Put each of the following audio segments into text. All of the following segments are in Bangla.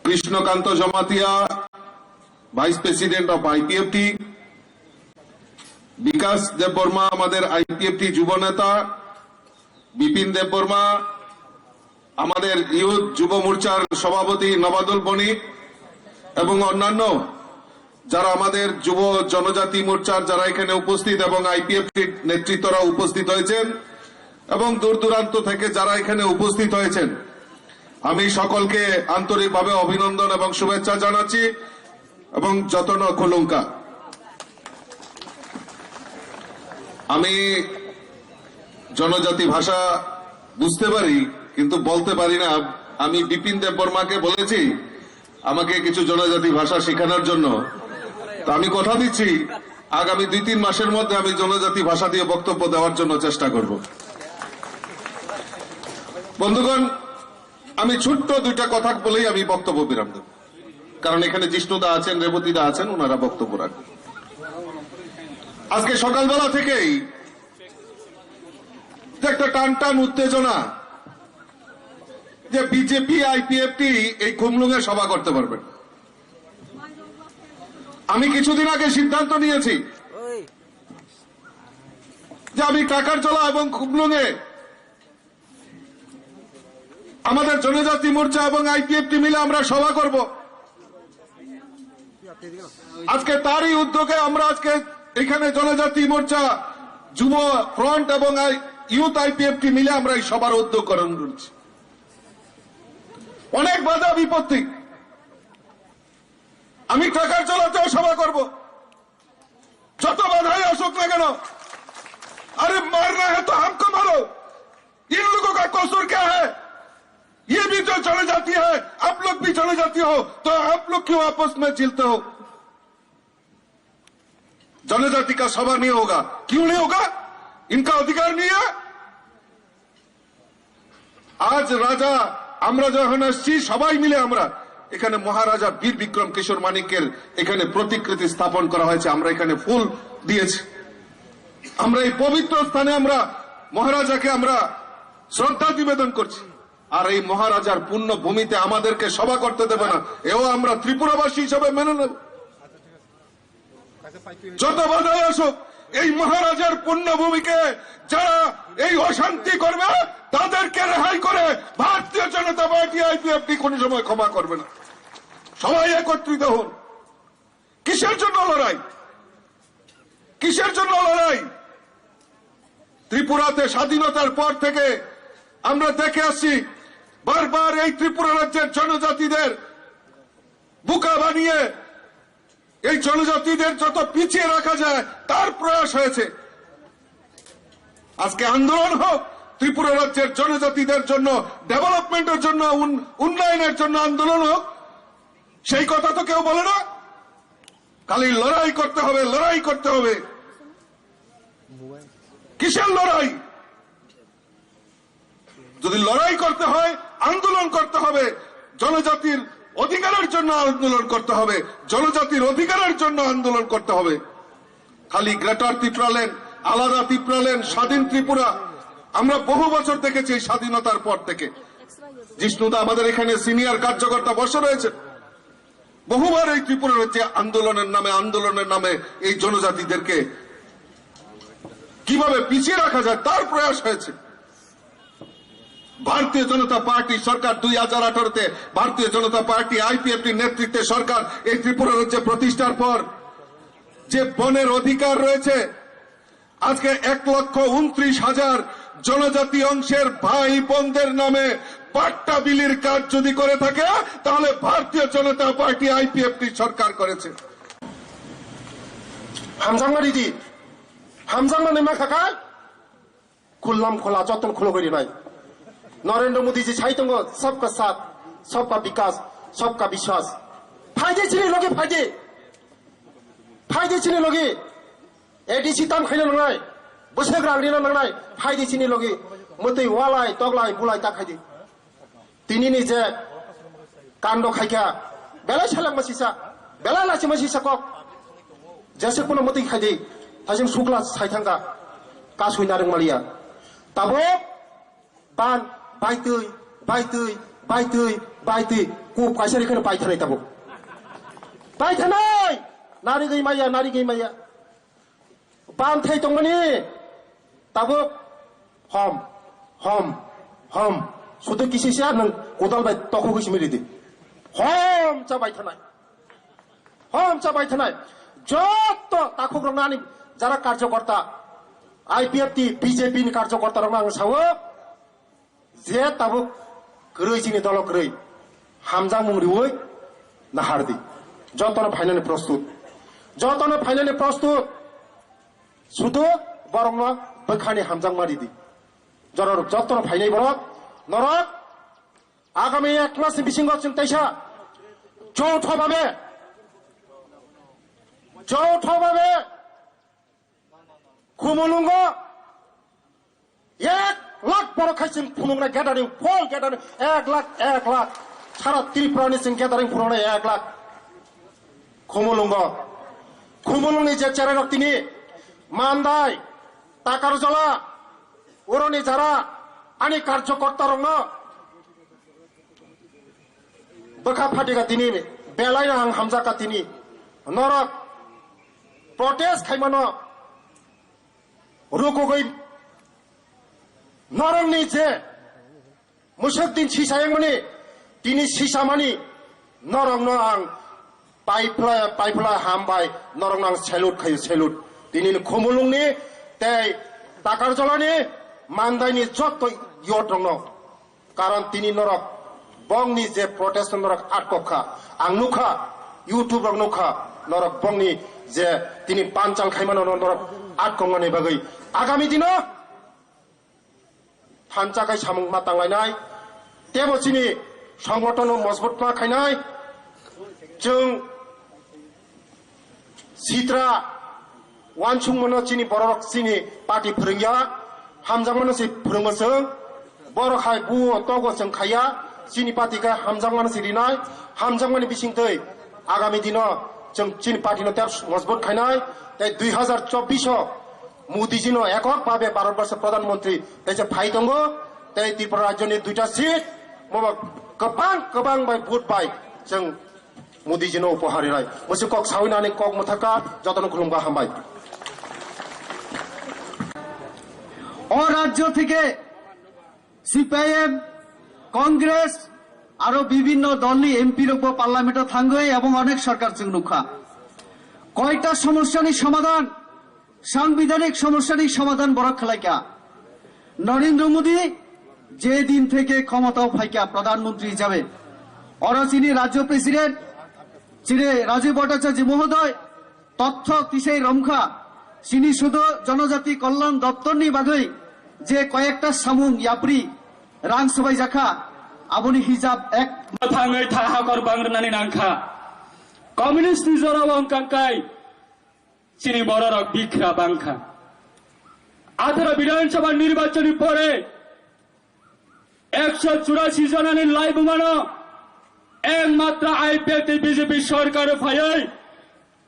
Krishnakanta Jamatia, vice president of IPFT, Bikash Debbarma আমাদের আইপিএফটি যুব নেতা, বিপিন দেববর্মা আমাদের ইউথ যুব মোর্চার সভাপতি নবাদুল বণিক এবং অন্যান্য যারা আমাদের যুব জনজাতি মোর্চার যারা এখানে উপস্থিত এবং আইপিএফটির নেতৃত্বরা উপস্থিত হয়েছেন এবং দূর দূরান্ত থেকে যারা এখানে উপস্থিত হয়েছেন, আমি সকলকে আন্তরিকভাবে অভিনন্দন এবং শুভেচ্ছা জানাচ্ছি এবং যতন খুলুঙ্কা। আমি জনজাতি ভাষা বুঝতে পারি কিন্তু বলতে পারি না। আমি বিপিন দেববর্মাকে বলেছি আমাকে কিছু জনজাতি ভাষা শেখানোর জন্য, তো আমি কথা দিচ্ছি আগামী 2-3 মাসের মধ্যে আমি জনজাতি ভাষা দিয়ে বক্তব্য দেওয়ার জন্য চেষ্টা করব। বন্ধুগণ, আমি ছোট্ট 2টা কথা বলেই আমি বক্তব্য বিরাম দেব, কারণ এখানে জিষ্ণুদা আছেন, রেবতীদা আছেন, ওনারা বক্তব্য রাখবেন। আজকে সকালবেলা থেকেই একটা টান উত্তেজনা যে বিজেপি আইপিএফটি এই খুমলুঙে সভা করতে পারবে। আমি কিছুদিন আগে সিদ্ধান্ত নিয়েছি যে আমি টাকারজলা এবং খুমলুঙে আমাদের জনজাতি মোর্চা এবং আইপিএফটি মিলে আমরা সভা করব। আজকে তারই উদ্যোগে আমরা আজকে এখানে জনজাতি মোর্চা, যুব ফ্রন্ট এবং ইউথ আইপিএফটি মিলে আমরা এই সভার উদ্যোগ গ্রহণ করছি। অনেক বাধা বিপত্তি, আমি টাকারজলাতেও সভা করব, যত বাধাই আসুক না কেন। अरे मारना है तो हमको मारो, इन लोगों का कसूर क्या है? ये भी जो जनजाति है, आप लोग भी जनजाति हो, तो आप लोग क्यों आपस में चिल्ते हो? जनजाति का सभा नहीं होगा, क्यों नहीं होगा? इनका अधिकार नहीं है। आज राजा আমরা যখন আসছি সবাই মিলে আমরা এখানে মহারাজা বীর বিক্রম কিশোর মানিকের এখানে প্রতিকৃতি স্থাপন করা হয়েছে, আমরা এখানে ফুল দিয়েছি। আমরা এই পবিত্র স্থানে আমরা মহারাজাকে আমরা শ্রদ্ধা নিবেদন করছি। আর এই মহারাজার পুণ্য ভূমিতে আমাদেরকে সভা করতে দেবে না, এও আমরা ত্রিপুরাবাসী হিসেবে মেনে নেব। যত বাধাই আসুক, এই মহারাজার পুণ্যভূমিকে যারা এই অশান্তি করবে তাদেরকে রেহাই করে ভারতীয় জনতা পার্টি আইপিএফটি কোন সময় ক্ষমা করবে না। সবাই একত্রিত হন। কিসের জন্য লড়াই? কিসের জন্য লড়াই? ত্রিপুরাতে স্বাধীনতার পর থেকে আমরা দেখে আসছি বারবার এই ত্রিপুরা রাজ্যের জনজাতিদের বোকা বানিয়ে এই জনজাতিদের যত পিছিয়ে রাখা যায় তার প্রয়াস হয়েছে। আজকে আন্দোলন হোক, ত্রিপুরা রাজ্যের জনজাতিদের জন্য ডেভেলপমেন্টের জন্য, উন্নয়নের জন্য আন্দোলন হোক, সেই কথা তো কেউ বলে না। খালি লড়াই করতে হবে, লড়াই করতে হবে। কিসের লড়াই? যদি লড়াই করতে হয়, আন্দোলন করতে হবে, জনজাতির অধিকারের জন্য আন্দোলন করতে হবে, জনজাতির অধিকারের জন্য আন্দোলন করতে হবে। খালি গ্রেটার ত্রিপুরাল্যান্ড, আলাদা ত্রিপুরাল্যান্ড, স্বাধীন ত্রিপুরা আমরা বহু বছর দেখেছি। স্বাধীনতার পর থেকে জিষ্ণুদা আমাদের এখানে সিনিয়র কার্যকর্তা বসে রয়েছে, বহুবার এই ত্রিপুরা রাজ্যে আন্দোলনের নামে এই জনজাতিদেরকে কিভাবে পিছিয়ে রাখা যায় তার প্রয়াস হয়েছে। ভারতীয় জনতা পার্টি সরকার 2018-তে ভারতীয় জনতা পার্টি আইপিএফটির নেতৃত্বে সরকার এই ত্রিপুরা রাজ্যে প্রতিষ্ঠার পর যে বনের অধিকার রয়েছে, আজকে 1,29,000 জনজাতি অংশের ভাই বোনদের নামে পাট্টা বিলির কাজ যদি করে থাকে তাহলে ভারতীয় জনতা পার্টি আইপিএফটি সরকার করেছে। হামজাংমারিদি হামজাংমানি মাখাকা খুললাম খোলা যতন খুলো করি নাই। নরেন্দ্র মোদী জি ছাই দङ सबका साथ, सबका विकास, सबका विश्वास। फाइदे छिने लगे फाइदे छिने लगे एडिसी ताम खाइनो नंनाय बोसोग्रा आंलिनो नंनाय फाइदे छिने लगे मतै वालाय तगलाय बुलाय ताखाइदि तिनिनि जे काण्ड खाइखा बेलाय सालां मासिसा बेलाय लासि मासिसा कक जैसे कोनो मतै खाइदि थाजों सुग्ला साइथांगा कासुइ नारं मालिया ताबो बान बायतै बायतै को कायसारिखौनो बायथारनाय दाबो बायथारनाय नारि गैमाया बान्थाय दंमानि दाबो हम सुदो किसिया नों गदाल बाय तखौ गैसिमिरिदि हम जाबाय थानाय যত তাকগ্রংনানি যারা কার্যকর্তা আইপিএফটি বিজেপি नि কার্যকর্তা রং আং সাও যে তাবো গ্রৈজিনি দল গ্রৈ হামজা মুংরিওই নাহারদি যতন ফাইনালি প্রস্তুত শুধু বরং বখানি হামজাং মারিদি জরর যতন ফাইনাই বরক নরক আগামী 1 মাস বিসিঙ্গ চিন্তাইসা যৌথভাবে খুমুলুঙ্গ 1 লাখ বড় খাইছেন ফুনুংনা গ্যাদারিং ফল গ্যাদারিং 1 লাখ সারা ত্রিপুরানি সিং গ্যাদারিং ফুনুংনা 1 লাখ খুমুলুংনি যে চেরারক তিনি মানদাই টাকার জলা ওরনি যারা আনি কার্যকর্তা রং বখা ফাটিকা তিনি বেলাই আং হামজাকা তিনি নরক প্রটেস্ট খাইমানো রুকুগৈ নরংনি যে মুসুদ্দিন সিসায়ংমনি তিনি সিসামানি নরংনো আং পাইফলা হামবাই নরংনো আং সেলুট তিনি খুমুলুংনি তাই টাকার জলানি মানদাইনি যত ইয়ট রং কারণ তিনি নরক বংনি যে প্রটেস্ট নরক আটকখা আং নুখা ইউটিউব রং নুখা নরক বংনি যে তিনি পাঞ্চাল খাইমানো নরক আটকংনি বাগৈ আগামী দিন থানচাকাই সামুং মাতাंलायनाय तेबसिनि संगठन मजबूत खायनाय जों सित्रा वानसुं मनो चिनि बरक चिनि पार्टी फोरोंया हामजां मानसि फोरोंमोसों बर' खाय बुओ तगो जों खाया चिनि पार्टीखौ हामजां मानसि रिनाय हामजां मानि बिसिंतै आगामी दिन जों चिनि पार्टीनो तेब मजबूत खायनाय 2024 मोदीजीनो एककभावे भारतवर्ष प्रधानमंत्री तेजे फाइ दङ तै त्रिपुरा राज्यनि 2टा सीट गोबां बाय भोट बाय जों मोदीजीनो उपहार होनाय मोनसे कक सावैनानै कक मुथाका যতন खुलुमबा हामबाय রাজ্য থেকে সিপিআইএম কংগ্রেস আরো বিভিন্ন দলনি এমপি রূপ পার্লামেন্ট থাঙ্গে এবং অনেক সরকার চিংনুখা কয়টা সমস্যানি সমাধান সাংবিধানিক সমস্যানি সমাধান বড় খেলাইকা নরেন্দ্র মোদী যে দিন থেকে ক্ষমতাও ফাইকা প্রধানমন্ত্রী হিসাবে অরচিনি রাজ্য প্রেসিডেন্ট চিরে রাজীব ভট্টাচার্য মহোদয় তথ্য কিসেই রমখা চিনি শুধু জনজাতি কল্যাণ দপ্তরনি বাগৈ যে কয়েকটা সামুং ইয়াপ্রি রাং সবাই জাখা আবনি হিজাব এক থাঙ্গৈ থাহাকর বাংরানি নাংখা কমিউনিস্ট জরাও অঙ্কাঙ্কাই চিনি বড়রক বিখরা বাংখা 18 বিধানসভা নির্বাচনী পরে 184 জনানি লাইভ মানো একমাত্র আইপিএফ বিজেপি সরকার ফায়াই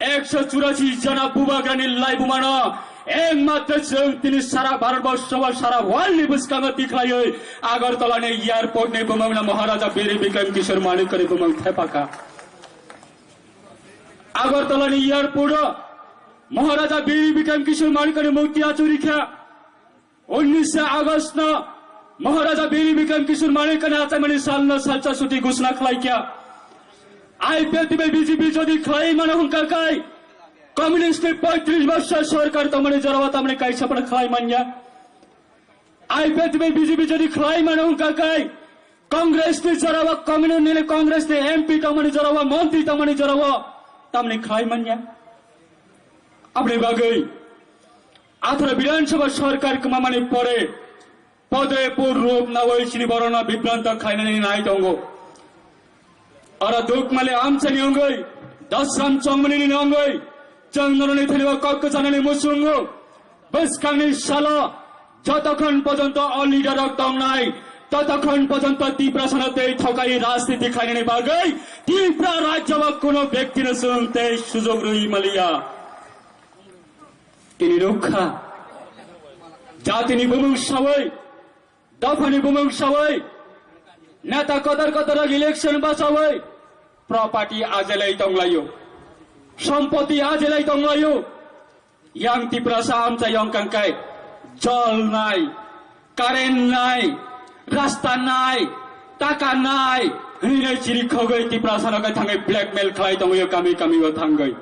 184 जना বুবাগ্রানি লাইভ মানো একমাত্র তিনি সারা ভারতবর্ষ বা সারা ওয়ার্ল্ড বুসকাঙ্গ দিখলাই আগরতলানি এয়ারপোর্ট নে বুমাংলা মহারাজা বীর বিক্রম কিশোর মালিক করে বুমাং থেপাকা আগরতলানি এয়ারপোর্ট মহারাজা বীর বিক্রম কিশোর মালিক করে মুক্তি আচুরিখা 19 আগস্ট মহারাজা বীর বিক্রম কিশোর মালিক করে আচামনি সালনা সালচা ছুটি ঘোষণা খাইকা আইপিএফ বিজেপি যদি খাই মানে হুঙ্কাকাই কমিউনিস্ট 35 वर्ष सरकार तमने जरावा तमने कैसा पर खलाई मान्या आईपीएफ में बीजेपी जदी खलाई माने हुंकाकाई कांग्रेस ने जरावा कम्युनिस्ट ने कांग्रेस ने एमपी तमने जरावा मंत्री तमने जरावा तमने खलाई मान्या अपने बागई 18 विधानसभा सरकार कमाने पड़े पदे पूर्व रूप नवैसिनी बरना विभ्रांत खाइनानि नाइ दंगो और दुख माले आमचनी अंगई 10 राम चंगमनी अंगई चंद्रनी थेलिवा कक्क जानानि मुसुंगो बसखांनि साला যতক্ষণ পর্যন্ত অলিডার দম নাই ততক্ষণ পর্যন্ত ত্রিপুরা সনতে ঠকাই রাজনীতি খাইনি বাগৈ ত্রিপুরা রাজ্য বা কোনো ব্যক্তির শুনতে সুযোগ রই মালিয়া তিনি রক্ষা জাতিনি বুমুং সাবই দফানি বুমুং সাবই नेता कदर कदर इलेक्शन बचावै प्रॉपर्टी आजलाई तंगलायो सम्पत्ति आजलाई तंगलायो yang tiprasa amca yang kangkai jol nai karen nai rasta nai taka nai hinai ciri khogai tiprasa nakai thangai blackmail khlai tongyo kami kami wa thangai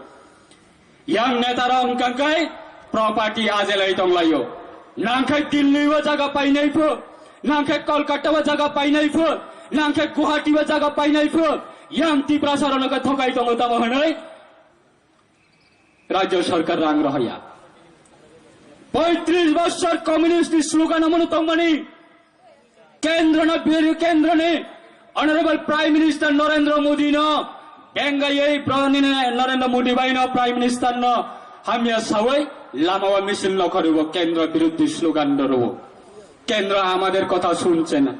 yang neta rong kangkai property ajelai tonglayo nangkai Delhi wa jaga painai pho nangkai Kolkata wa jaga painai pho nangkai Guwahati wa jaga painai pho yang tiprasa nakai thokai tongo tamo hanai राज्य सरकार रांग रहा 35 वर्ष कम्युनिस्ट स्लोगान अमन तंगमणि केंद्र ने honourable prime minister Narendra Modi न बेंगाई नरेंद्र मोदी भाई न प्राइम मिनिस्टर न हम या सवै लामावा मिशन न करिब केंद्र विरुद्ध स्लोगान दरब केंद्र आमादेर कथा शुनছে না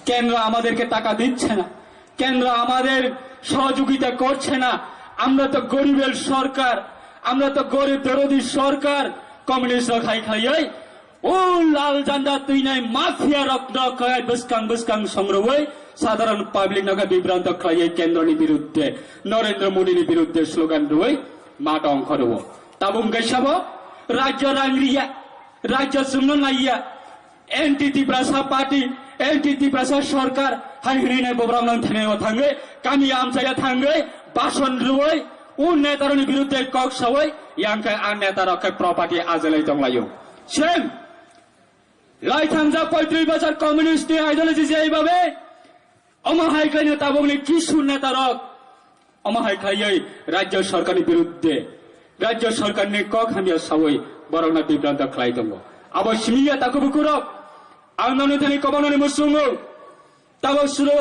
केंद्र आमादेरके टाका दिচ্ছে না केंद्र आमादेर सहयोगिता করছে না আমরা তো গরিবের সরকার আমরা তো গরিব বিরোধী সরকার কমিউনিস্ট খাই খাই ও লাল জান্ডা তুই নাই মাফিয়া রক্ত খাই বসকাং সংগ্রহ সাধারণ পাবলিক নগা বিভ্রান্ত খাই কেন্দ্রনি বিরুদ্ধে নরেন্দ্র মোদীর বিরুদ্ধে স্লোগান রই মাঠ অঙ্ক রব তাবুম গাইসাব রাজ্য রাংরিয়া রাজ্য সুন্ন নাইয়া এনটিটি প্রাসা পার্টি এনটিটি প্রাসা সরকার হাইহরি নাই ববরাম থানে থাঙ্গে কামি আমচায়া থাঙ্গে বাসন রই उन नेतारों विरुद्ध कक सबै yang kai an netara kai property ajalai tonglayo सेम लाइथांजा 35 बছর कम्युनिस्ट आइडियोलॉजी जेइ भाबे अमाहाय kai नेता बगले किसु नेतारक अमाहाय खायै राज्य सरकारनि विरुद्धे राज्य सरकारनि कक हामिया सबै बरंना बिब्रान्त खलाइ दङ अब सिमिया ताको बुकुरक आंनानो थनि कबाननि मुसुङो ताबो सुरो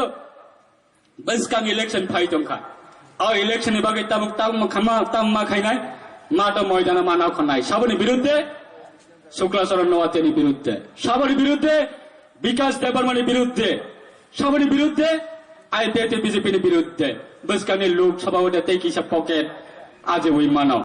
बसकां इलेक्शन फाइ दंखा इलेक्शन बागै ताम खाइनाय माटो मैदान मानाव खनाय सबनि विरुद्धे शुक्लाचरण नवातेनि विरुद्धे सबनि विरुद्धे विकास देबबर्मानि विरुद्धे सबनि विरुद्धे आईपीएफ बीजेपीनि विरुद्धे बसकानि लोकसभा वटे तेकिसा पकेट आज वही मानव